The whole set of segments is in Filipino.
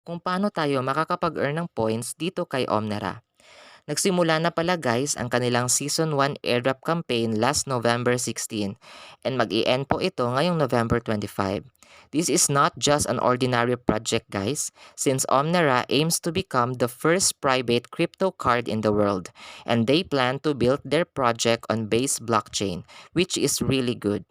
Kung paano tayo makakapag-earn ng points dito kay Omnera. Nagsimula na pala guys ang kanilang Season 1 airdrop campaign last November 16 and mag-i-end po ito ngayong November 25. This is not just an ordinary project guys, since Omnera aims to become the first private crypto card in the world and they plan to build their project on Base blockchain, which is really good.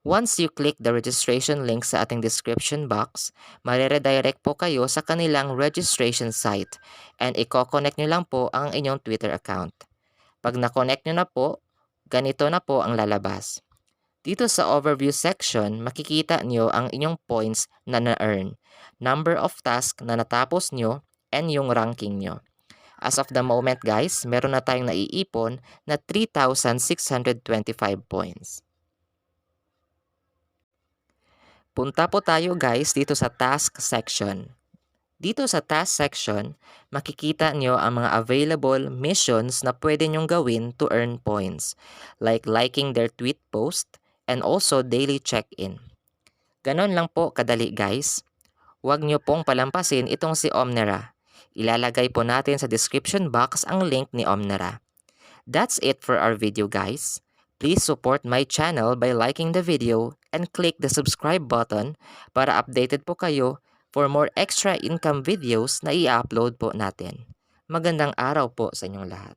Once you click the registration link sa ating description box, mareredirect po kayo sa kanilang registration site and i-connect nyo lang po ang inyong Twitter account. Pag na-connect nyo na po, ganito na po ang lalabas. Dito sa overview section, makikita nyo ang inyong points na na-earn, number of tasks na natapos nyo, and yung ranking nyo. As of the moment guys, meron na tayong naiipon na 3,625 points. Punta po tayo guys dito sa task section. Dito sa task section, makikita nyo ang mga available missions na pwede nyong gawin to earn points, like liking their tweet post and also daily check-in. Ganon lang po kadali guys. Huwag nyo pong palampasin itong si Omnera. Ilalagay po natin sa description box ang link ni Omnera. That's it for our video guys. Please support my channel by liking the video and click the subscribe button para updated po kayo for more extra income videos na i-upload po natin. Magandang araw po sa inyong lahat.